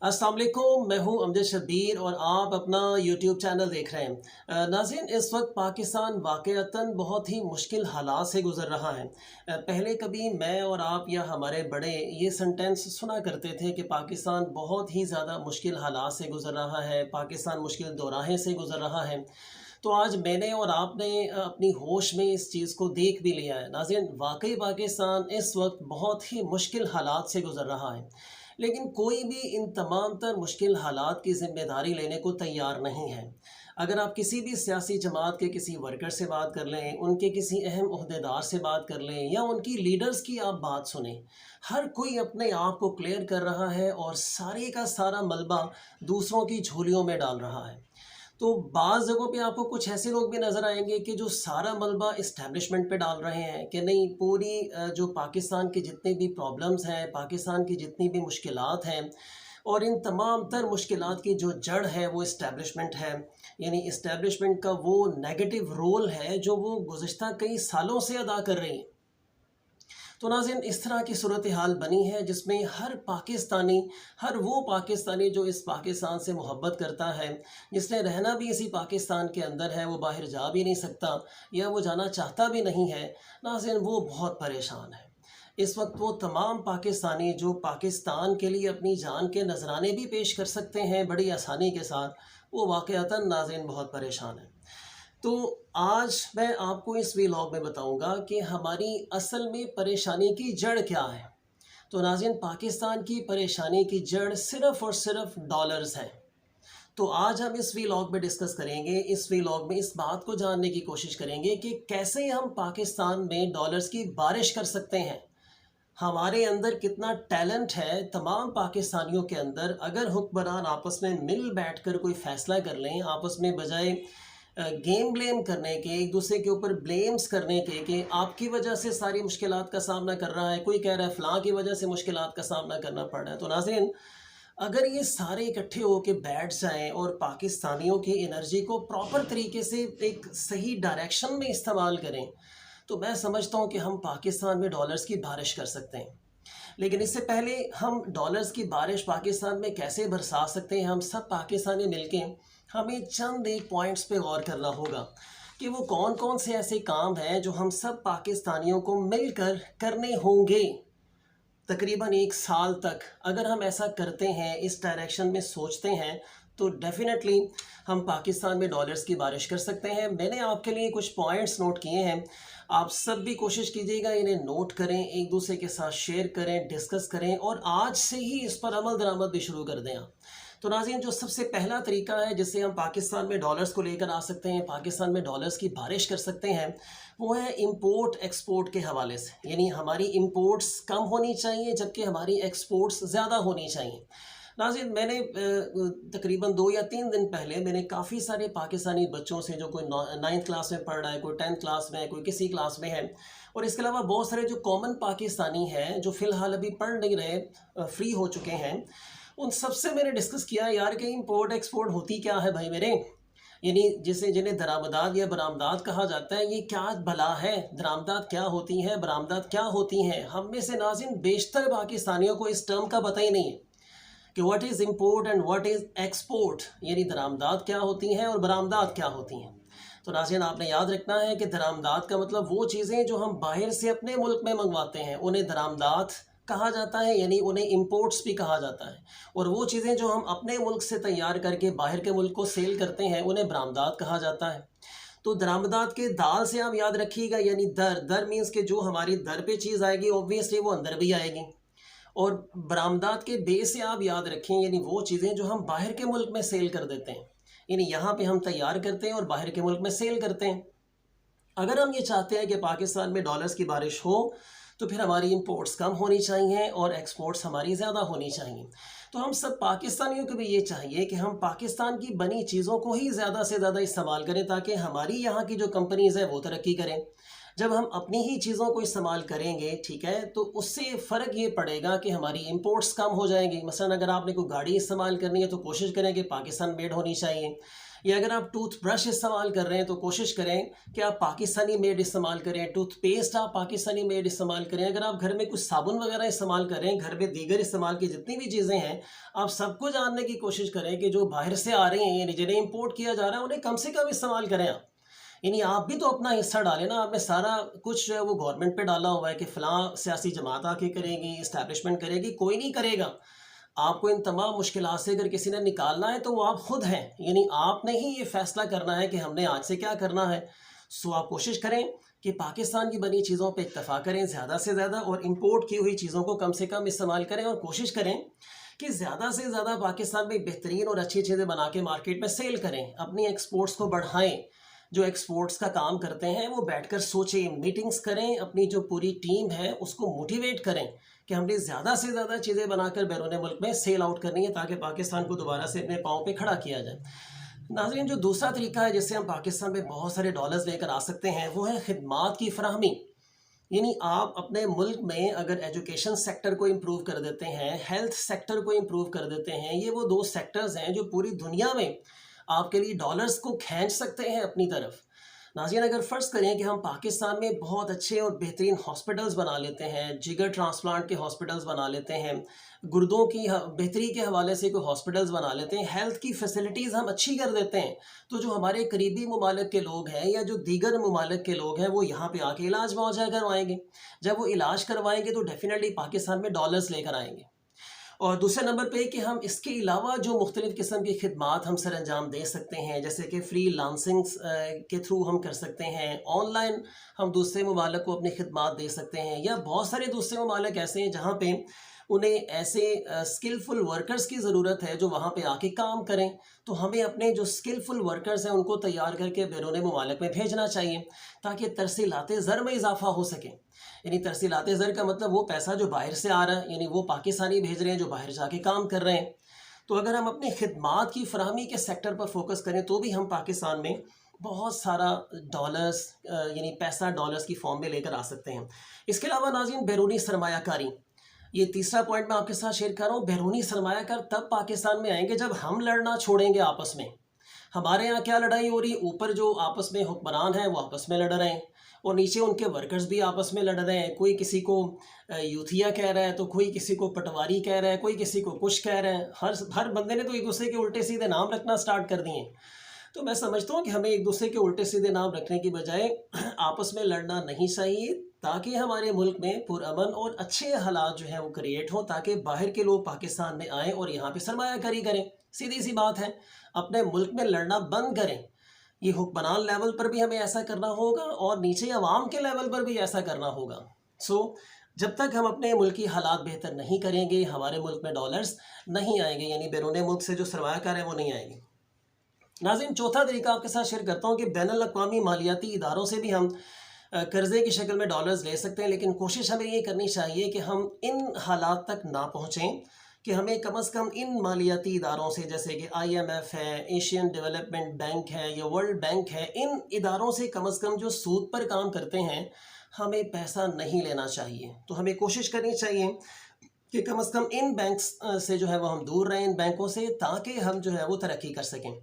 अस्सलाम वालेकुम, मैं हूं अमजद शब्बीर और आप अपना यूट्यूब चैनल देख रहे हैं। नाज़रीन, इस वक्त पाकिस्तान वाक़अतन बहुत ही मुश्किल हालात से गुज़र रहा है। पहले कभी मैं और आप या हमारे बड़े ये सेंटेंस सुना करते थे कि पाकिस्तान बहुत ही ज़्यादा मुश्किल हालात से गुज़र रहा है, पाकिस्तान मुश्किल दौराहे से गुज़र रहा है। तो आज मैंने और आपने अपनी होश में इस चीज़ को देख भी लिया है। नाज़रीन, वाकई पाकिस्तान इस वक्त बहुत ही मुश्किल हालात से गुज़र रहा है, लेकिन कोई भी इन तमाम तर मुश्किल हालात की ज़िम्मेदारी लेने को तैयार नहीं है। अगर आप किसी भी सियासी जमात के किसी वर्कर से बात कर लें, उनके किसी अहम ओहदेदार से बात कर लें या उनकी लीडर्स की आप बात सुनें, हर कोई अपने आप को क्लियर कर रहा है और सारे का सारा मलबा दूसरों की झोलियों में डाल रहा है। तो बाज़ जगहों पे आपको कुछ ऐसे लोग भी नज़र आएंगे कि जो सारा मलबा इस्टेब्लिशमेंट पे डाल रहे हैं कि नहीं, पूरी जो पाकिस्तान के जितने भी प्रॉब्लम्स हैं, पाकिस्तान की जितनी भी मुश्किलात हैं और इन तमाम तर मुश्किलात की जो जड़ है वो इस्टेब्लिशमेंट है। यानी इस्टेब्लिशमेंट का वो नेगेटिव रोल है जो वो गुज़श्ता कई सालों से अदा कर रही है। तो नाज़रीन, इस तरह की सूरत हाल बनी है जिसमें हर वो पाकिस्तानी जो इस पाकिस्तान से मोहब्बत करता है, जिसने रहना भी इसी पाकिस्तान के अंदर है, वो बाहर जा भी नहीं सकता या वो जाना चाहता भी नहीं है। नाज़रीन, वो बहुत परेशान है। इस वक्त वो तमाम पाकिस्तानी जो पाकिस्तान के लिए अपनी जान के नजराने भी पेश कर सकते हैं बड़ी आसानी के साथ, वो वाक़अतन नाज़रीन बहुत परेशान है। तो आज मैं आपको इस व्लॉग में बताऊंगा कि हमारी असल में परेशानी की जड़ क्या है। तो नाज़रीन, पाकिस्तान की परेशानी की जड़ सिर्फ़ और सिर्फ डॉलर्स है। तो आज हम इस व्लॉग में डिस्कस करेंगे, इस व्लॉग में इस बात को जानने की कोशिश करेंगे कि कैसे हम पाकिस्तान में डॉलर्स की बारिश कर सकते हैं। हमारे अंदर कितना टैलेंट है तमाम पाकिस्तानियों के अंदर, अगर हुक्मरान आपस में मिल बैठकर कोई फ़ैसला कर लें, आपस में बजाय गेम ब्लेम करने के, एक दूसरे के ऊपर ब्लेम्स करने के कि आपकी वजह से सारी मुश्किलात का सामना कर रहा है, कोई कह रहा है फ़लाँ की वजह से मुश्किलात का सामना करना पड़ रहा है। तो नाज़रीन, अगर ये सारे इकट्ठे होकर बैठ जाएं और पाकिस्तानियों की एनर्जी को प्रॉपर तरीके से एक सही डायरेक्शन में इस्तेमाल करें, तो मैं समझता हूँ कि हम पाकिस्तान में डॉलर्स की बारिश कर सकते हैं। लेकिन इससे पहले हम डॉलर्स की बारिश पाकिस्तान में कैसे बरसा सकते हैं, हम सब पाकिस्तानी मिलके हमें चंद एक पॉइंट्स पे गौर करना होगा कि वो कौन कौन से ऐसे काम हैं जो हम सब पाकिस्तानियों को मिलकर करने होंगे। तकरीबन एक साल तक अगर हम ऐसा करते हैं, इस डायरेक्शन में सोचते हैं, तो डेफिनेटली हम पाकिस्तान में डॉलर्स की बारिश कर सकते हैं। मैंने आपके लिए कुछ पॉइंट्स नोट किए हैं, आप सब भी कोशिश कीजिएगा इन्हें नोट करें, एक दूसरे के साथ शेयर करें, डिस्कस करें और आज से ही इस पर अमल दरामद भी शुरू कर दें आप। तो नाज़रीन, जो सबसे पहला तरीका है जिससे हम पाकिस्तान में डॉलर्स को लेकर आ सकते हैं, पाकिस्तान में डॉलर्स की बारिश कर सकते हैं, वो है इंपोर्ट एक्सपोर्ट के हवाले से। यानी हमारी इंपोर्ट्स कम होनी चाहिए जबकि हमारी एक्सपोर्ट्स ज़्यादा होनी चाहिए। नाज़रीन, मैंने तकरीबन 2 या 3 दिन पहले मैंने काफ़ी सारे पाकिस्तानी बच्चों से, जो कोई 9th क्लास में पढ़ रहा है, कोई 10th क्लास में है, कोई किसी क्लास में है, और इसके अलावा बहुत सारे जो कॉमन पाकिस्तानी हैं जो फ़िलहाल अभी पढ़ नहीं रहे, फ्री हो चुके हैं, उन सबसे मैंने डिस्कस किया यार कि इंपोर्ट एक्सपोर्ट होती क्या है भाई मेरे। यानी जिन्हें दरामदात या बरामदात कहा जाता है, ये क्या भला है? दरामदात क्या होती हैं, बरामदात क्या होती हैं? हम में से नाज़रीन बेशतर पाकिस्तानियों को इस टर्म का पता ही नहीं है कि what is import and what is export. यानी दरामदात क्या होती हैं और बरामदात क्या होती हैं। तो नाज़रीन, आपने याद रखना है कि दरामदात का मतलब वो चीज़ें जो हम बाहर से अपने मुल्क में मंगवाते हैं, उन्हें दरामदात कहा जाता है, यानी उन्हें इंपोर्ट्स भी कहा जाता है। और वो चीज़ें जो हम अपने मुल्क से तैयार करके बाहर के मुल्क को सेल करते हैं, उन्हें बरामदात कहा जाता है। तो दरामदात के दाल से आप याद रखिएगा, यानी दर मीन्स के जो हमारी दर पे चीज़ आएगी ऑब्वियसली वो अंदर भी आएगी। और बरामदात के बे से आप याद रखें, यानी वो चीज़ें जो हम बाहर के मुल्क में सेल कर देते हैं, यानी यहाँ पे हम तैयार करते हैं और बाहर के मुल्क में सेल करते हैं। अगर हम ये चाहते हैं कि पाकिस्तान में डॉलर्स की बारिश हो, तो फिर हमारी इंपोर्ट्स कम होनी चाहिए और एक्सपोर्ट्स हमारी ज़्यादा होनी चाहिए। तो हम सब पाकिस्तानियों को भी ये चाहिए कि हम पाकिस्तान की बनी चीज़ों को ही ज़्यादा से ज़्यादा इस्तेमाल करें ताकि हमारी यहाँ की जो कंपनीज़ हैं वो तरक्की करें। जब हम अपनी ही चीज़ों को इस्तेमाल करेंगे, ठीक है, तो उससे फ़र्क ये पड़ेगा कि हमारी इंपोर्ट्स कम हो जाएंगी। मसलन अगर आपने कोई गाड़ी इस्तेमाल करनी है तो कोशिश करें कि पाकिस्तान मेड होनी चाहिए, या अगर आप टूथ ब्रश इस्तेमाल कर रहे हैं तो कोशिश करें कि आप पाकिस्तानी मेड इस्तेमाल करें, टूथ पेस्ट आप पाकिस्तानी मेड इस्तेमाल करें। अगर आप घर में कुछ साबुन वगैरह इस्तेमाल करें, घर में दीगर इस्तेमाल की जितनी भी चीज़ें हैं, आप सबको जानने की कोशिश करें कि जो बाहर से आ रही हैं यानी जिन्हें इम्पोर्ट किया जा रहा है उन्हें कम से कम इस्तेमाल करें आप। यानी आप भी तो अपना हिस्सा डालें ना। आपने सारा कुछ जो है वो गवर्नमेंट पे डाला हुआ है कि फ़लाँ सियासी जमात आके करेगी, इस्टेब्लिशमेंट करेगी, कोई नहीं करेगा। आपको इन तमाम मुश्किलात से अगर किसी ने निकालना है तो वो आप खुद हैं, यानी आपने ही ये फ़ैसला करना है कि हमने आज से क्या करना है। सो आप कोशिश करें कि पाकिस्तान की बनी चीज़ों पे इत्तफ़ा करें ज़्यादा से ज़्यादा, और इंपोर्ट की हुई चीज़ों को कम से कम इस्तेमाल करें, और कोशिश करें कि ज़्यादा से ज़्यादा पाकिस्तान में बेहतरीन और अच्छी चीज़ें बना के मार्केट में सेल करें, अपनी एक्सपोर्ट्स को बढ़ाएं। जो एक्सपोर्ट्स का काम करते हैं वो बैठकर सोचें, मीटिंग्स करें, अपनी जो पूरी टीम है उसको मोटिवेट करें कि हमने ज़्यादा से ज़्यादा चीज़ें बनाकर बैरून मुल्क में सेल आउट करनी है ताकि पाकिस्तान को दोबारा से अपने पाँव पे खड़ा किया जाए। नाज़रीन, जो दूसरा तरीका है जिससे हम पाकिस्तान में बहुत सारे डॉलर्स लेकर आ सकते हैं वो है खिदमात की फराहमी। यानी आप अपने मुल्क में अगर एजुकेशन सेक्टर को इम्प्रूव कर देते हैं, हेल्थ सेक्टर को इम्प्रूव कर देते हैं, ये वो दो सेक्टर्स हैं जो पूरी दुनिया में आपके लिए डॉलर्स को खींच सकते हैं अपनी तरफ। नाज़रीन, अगर फ़र्ज़ करें कि हम पाकिस्तान में बहुत अच्छे और बेहतरीन हॉस्पिटल्स बना लेते हैं, जिगर ट्रांसप्लांट के हॉस्पिटल्स बना लेते हैं, गुर्दों की बेहतरी के हवाले से कोई हॉस्पिटल्स बना लेते हैं, हेल्थ की फैसिलिटीज़ हम अच्छी कर देते हैं, तो जो हमारे करीबी ममालिक के लोग हैं या जो दीगर ममालिक के लोग हैं वो यहाँ पे आके इलाज मुआवजा करवाएंगे। जब वो इलाज करवाएंगे तो डेफिनेटली पाकिस्तान में डॉलर्स लेकर आएंगे। और दूसरे नंबर पे कि हम इसके अलावा जो मुख्तलिफ़ किस्म की खिदमात हम सर अंजाम दे सकते हैं, जैसे कि फ्री लांसिंग्स के थ्रू हम कर सकते हैं, ऑनलाइन हम दूसरे ममालिक को अपनी खिदमात दे सकते हैं, या बहुत सारे दूसरे ममालिक ऐसे हैं जहाँ पे उन्हें ऐसे स्किलफुल वर्कर्स की ज़रूरत है जो वहाँ पे आके काम करें। तो हमें अपने जो स्किलफुल वर्कर्स हैं उनको तैयार करके बैरून ममालिक में भेजना चाहिए ताकि तरसीलात ज़र में इजाफ़ा हो सके। यानी तरसीलात ज़र का मतलब वो पैसा जो बाहर से आ रहा है, यानी वो पाकिस्तानी भेज रहे हैं जो बाहर जाके काम कर रहे हैं। तो अगर हम अपनी खिदमात की फराहमी के सेक्टर पर फोकस करें तो भी हम पाकिस्तान में बहुत सारा डॉलर्स यानी पैसा डॉलर्स की फॉर्म में लेकर आ सकते हैं। इसके अलावा नाज़रीन, बैरूनी सरमायाकारी, ये तीसरा पॉइंट मैं आपके साथ शेयर कर रहा हूँ। बैरूनी सरमायाकार तब पाकिस्तान में आएंगे जब हम लड़ना छोड़ेंगे आपस में। हमारे यहाँ क्या लड़ाई हो रही है, ऊपर जो आपस में हुक्मरान हैं वो आपस में लड़ रहे हैं और नीचे उनके वर्कर्स भी आपस में लड़ रहे हैं। कोई किसी को यूथिया कह रहा है तो कोई किसी को पटवारी कह रहा है, कोई किसी को कुछ कह रहा है। हर बंदे ने तो एक दूसरे के उल्टे सीधे नाम रखना स्टार्ट कर दिए। तो मैं समझता हूँ कि हमें एक दूसरे के उल्टे सीधे नाम रखने की बजाय आपस में लड़ना नहीं चाहिए, ताकि हमारे मुल्क में पुरअमन और अच्छे हालात जो हैं वो क्रिएट हों, ताकि बाहर के लोग पाकिस्तान में आएँ और यहाँ पे सरमायाकारी करें। सीधी सी बात है, अपने मुल्क में लड़ना बंद करें। ये हुक्मरान लेवल पर भी हमें ऐसा करना होगा और नीचे अवाम के लेवल पर भी ऐसा करना होगा। जब तक हम अपने मुल्क की हालात बेहतर नहीं करेंगे, हमारे मुल्क में डॉलर्स नहीं आएंगे, यानी बैरून मुल्क से जो सरमायाकार है वो नहीं आएंगे। नाज़रीन, चौथा तरीका आपके साथ शेयर करता हूँ कि बैनुल-अक़वामी मालियाती इदारों से भी हम कर्ज़े की शक्ल में डॉलर्स ले सकते हैं, लेकिन कोशिश हमें ये करनी चाहिए कि हम इन हालात तक ना पहुँचें कि हमें कम से कम इन मालियाती इदारों से, जैसे कि IMF है, एशियन डेवलपमेंट बैंक है या वर्ल्ड बैंक है, इन इदारों से कम जो सूद पर काम करते हैं हमें पैसा नहीं लेना चाहिए। तो हमें कोशिश करनी चाहिए कि कम से कम इन बैंक्स से जो है वो हम दूर रहें, इन बैंकों से, ताकि हम जो है वो तरक्की कर सकें।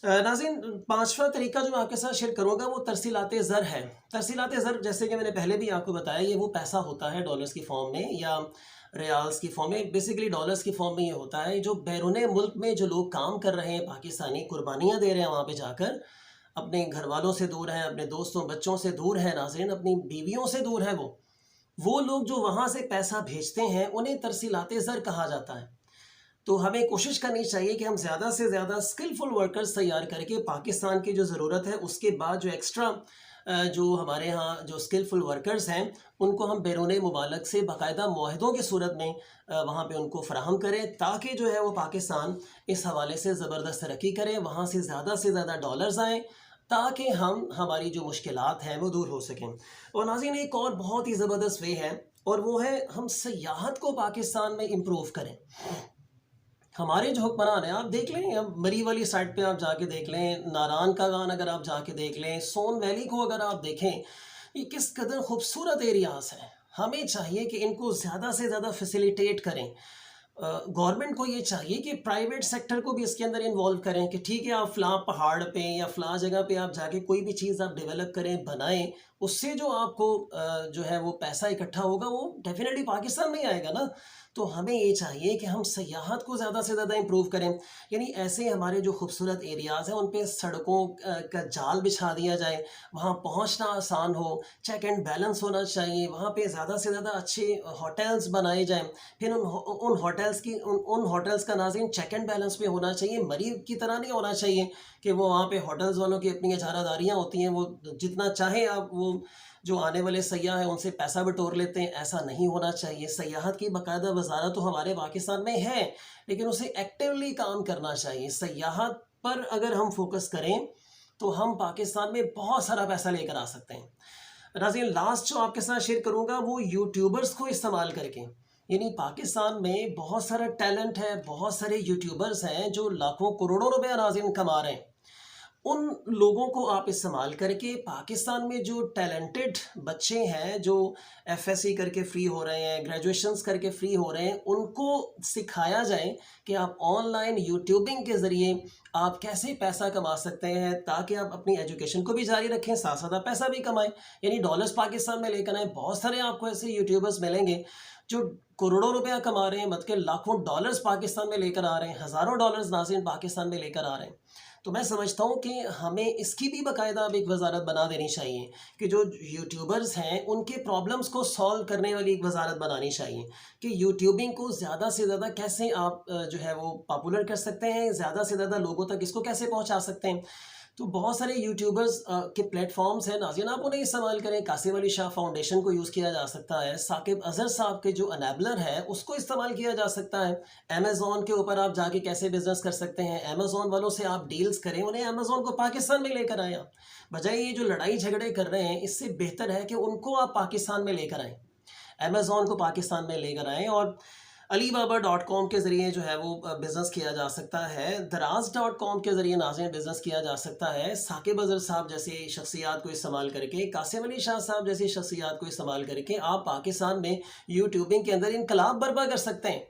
नाज़रीन, पांचवा तरीका जो मैं आपके साथ शेयर करूँगा वो तरसीलात ज़र है। तरसीलात ज़र, जैसे कि मैंने पहले भी आपको बताया, ये वो पैसा होता है डॉलर्स की फॉर्म में या रियाल्स की फॉर्म में, बेसिकली डॉलर्स की फॉर्म में ये होता है, जो बैरून मुल्क में जो लोग काम कर रहे हैं, पाकिस्तानी कुर्बानियाँ दे रहे हैं वहाँ पे जाकर, अपने घर वालों से दूर हैं, अपने दोस्तों बच्चों से दूर हैं, नाज़रीन अपनी बीवियों से दूर हैं, वो लोग जो वहाँ से पैसा भेजते हैं उन्हें तरसीलात ज़र कहा जाता है। तो हमें कोशिश करनी चाहिए कि हम ज़्यादा से ज़्यादा स्किलफुल वर्कर्स तैयार करके पाकिस्तान की जो ज़रूरत है उसके बाद जो एक्स्ट्रा जो हमारे यहाँ जो स्किलफुल वर्कर्स हैं उनको हम बैरून मुमालिक से बाकायदा मुआहदों की सूरत में वहाँ पे उनको फराहम करें, ताकि जो है वो पाकिस्तान इस हवाले से ज़बरदस्त तरक्की करें, वहाँ से ज़्यादा डॉलर्स आएँ, ताकि हम हमारी जो मुश्किलात हैं वो दूर हो सकें। और नाज़रीन, एक और बहुत ही ज़बरदस्त वे है और वो है हम सयाहत को पाकिस्तान में इम्प्रूव करें। हमारे जो हुक्मरान हैं, आप देख लें, अब मरी वाली साइड पे आप जाके देख लें, नारान का गान अगर आप जाके देख लें, सोन वैली को अगर आप देखें, ये किस कदर खूबसूरत एरियाज़ हैं। हमें चाहिए कि इनको ज़्यादा से ज़्यादा फैसिलिटेट करें। گورنمنٹ کو یہ چاہیے کہ پرائیویٹ سیکٹر کو بھی اس کے اندر انوالو کریں کہ ٹھیک ہے آپ فلاں پہاڑ پہ یا فلاں جگہ پہ آپ جا کے کوئی بھی چیز آپ ڈیولپ کریں بنائیں، اس سے جو آپ کو جو ہے وہ پیسہ اکٹھا ہوگا وہ ڈیفینیٹلی پاکستان میں ہی آئے گا نا۔ تو ہمیں یہ چاہیے کہ ہم سیاحت کو زیادہ سے زیادہ امپروو کریں، یعنی ایسے ہمارے جو خوبصورت ایریاز ہیں ان پہ سڑکوں کا جال بچھا دیا جائے، وہاں پہنچنا آسان ہو، چیک اینڈ بیلنس ہونا چاہیے، وہاں پہ زیادہ سے زیادہ اچھے ہوٹلز بنائے جائیں، پھر ان ہوٹلز کا ناظرین چیک اینڈ بیلنس پہ ہونا چاہیے، مریض کی طرح نہیں ہونا چاہیے کہ وہ وہاں پہ ہوٹلز والوں کی اپنی اجارہ داریاں ہوتی ہیں، وہ جتنا چاہیں آپ وہ جو آنے والے سیاح ہیں ان سے پیسہ بٹور لیتے ہیں، ایسا نہیں ہونا چاہیے۔ سیاحت کی باقاعدہ وزارت تو ہمارے پاکستان میں ہے، لیکن اسے ایکٹیولی کام کرنا چاہیے۔ سیاحت پر اگر ہم فوکس کریں تو ہم پاکستان میں بہت سارا پیسہ لے کر آ سکتے ہیں۔ ناظرین لاسٹ جو آپ کے ساتھ شیئر کروں گا وہ یوٹیوبرز کو استعمال کر کے، یعنی پاکستان میں بہت سارا ٹیلنٹ ہے، بہت سارے یوٹیوبرز ہیں جو لاکھوں کروڑوں روپے ناظرین کما رہے ہیں۔ ان لوگوں کو آپ استعمال کر کے پاکستان میں جو ٹیلنٹڈ بچے ہیں جو ایف ایس سی کر کے فری ہو رہے ہیں، گریجویشنز کر کے فری ہو رہے ہیں، ان کو سکھایا جائے کہ آپ آن لائن یوٹیوبنگ کے ذریعے آپ کیسے پیسہ کما سکتے ہیں تاکہ آپ اپنی ایجوکیشن کو بھی جاری رکھیں، ساتھ ساتھ آپ پیسہ بھی کمائیں، یعنی ڈالرز پاکستان میں لے کر آئیں۔ بہت سارے آپ کو ایسے یوٹیوبرز ملیں گے جو کروڑوں روپیہ کما رہے ہیں، بلکہ لاکھوں ڈالرز پاکستان میں لے کر آ رہے ہیں، ہزاروں ڈالرز ناظرین پاکستان میں لے کر آ رہے ہیں۔ تو میں سمجھتا ہوں کہ ہمیں اس کی بھی باقاعدہ اب ایک وزارت بنا دینی چاہیے کہ جو یوٹیوبرز ہیں ان کے پرابلمز کو سالو کرنے والی ایک وزارت بنانی چاہیے کہ یوٹیوبنگ کو زیادہ سے زیادہ کیسے آپ جو ہے وہ پاپولر کر سکتے ہیں، زیادہ سے زیادہ لوگوں تک اس کو کیسے پہنچا سکتے ہیں۔ تو بہت سارے یوٹیوبرز کے پلیٹ فارمز ہیں ناظرین، آپ انہیں استعمال کریں۔ قاسم علی شاہ فاؤنڈیشن کو یوز کیا جا سکتا ہے، ثاقب اظہر صاحب کے جو انیبلر ہے اس کو استعمال کیا جا سکتا ہے۔ امیزون کے اوپر آپ جا کے کیسے بزنس کر سکتے ہیں، امیزون والوں سے آپ ڈیلز کریں، انہیں امیزون کو پاکستان میں لے کر آئیں۔ آپ بجائے یہ جو لڑائی جھگڑے کر رہے ہیں، اس سے بہتر ہے کہ ان کو آپ پاکستان میں لے کر آئیں، امیزون کو پاکستان میں لے کر آئیں۔ اور علی بابا ڈاٹ کام کے ذریعے جو ہے وہ بزنس کیا جا سکتا ہے، دراز ڈاٹ کام کے ذریعے ناظرین بزنس کیا جا سکتا ہے۔ ثاقب اظہر صاحب جیسی شخصیات کو استعمال کر کے، قاسم علی شاہ صاحب جیسی شخصیات کو استعمال کر کے آپ پاکستان میں یوٹیوبنگ کے اندر انقلاب برپا کر سکتے ہیں۔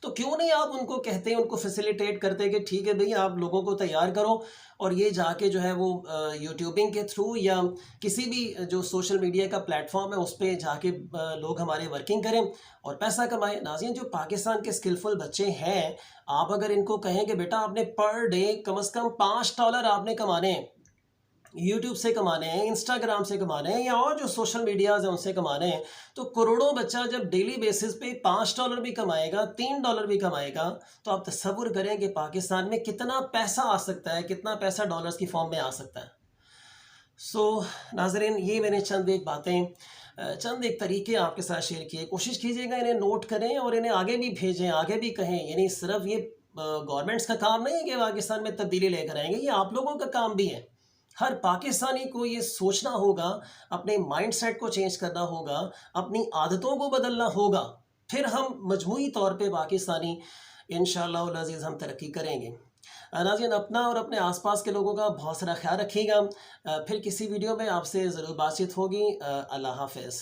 تو کیوں نہیں آپ ان کو کہتے ہیں، ان کو فیسیلیٹیٹ کرتے کہ ٹھیک ہے بھئی آپ لوگوں کو تیار کرو اور یہ جا کے جو ہے وہ یوٹیوبنگ کے تھرو یا کسی بھی جو سوشل میڈیا کا پلیٹ فارم ہے اس پہ جا کے لوگ ہمارے ورکنگ کریں اور پیسہ کمائیں۔ ناظرین جو پاکستان کے اسکلفل بچے ہیں، آپ اگر ان کو کہیں کہ بیٹا آپ نے پر ڈے کم از کم $5 آپ نے کمانے ہیں، یوٹیوب سے کمانے ہیں، انسٹاگرام سے کمانے ہیں یا اور جو سوشل میڈیاز ہیں ان سے کمانے ہیں، تو کروڑوں بچہ جب ڈیلی بیسس پہ $5 بھی کمائے گا، $3 بھی کمائے گا، تو آپ تصور کریں کہ پاکستان میں کتنا پیسہ آ سکتا ہے، کتنا پیسہ ڈالرز کی فارم میں آ سکتا ہے۔ ناظرین یہ میں نے چند ایک باتیں، چند ایک طریقے آپ کے ساتھ شیئر کیے، کوشش کیجیے گا انہیں نوٹ کریں اور انہیں آگے بھی بھیجیں، آگے بھی کہیں، یعنی صرف یہ گورنمنٹس کا کام نہیں ہے کہ پاکستان میں تبدیلی لے کر آئیں گے، یہ آپ لوگوں کا کام بھی ہے۔ ہر پاکستانی کو یہ سوچنا ہوگا، اپنے مائنڈ سیٹ کو چینج کرنا ہوگا، اپنی عادتوں کو بدلنا ہوگا، پھر ہم مجموعی طور پہ پاکستانی انشاءاللہ العزیز ہم ترقی کریں گے۔ ناظرین اپنا اور اپنے آس پاس کے لوگوں کا بہت سارا خیال رکھیے گا، پھر کسی ویڈیو میں آپ سے ضرور بات چیت ہوگی۔ اللہ حافظ۔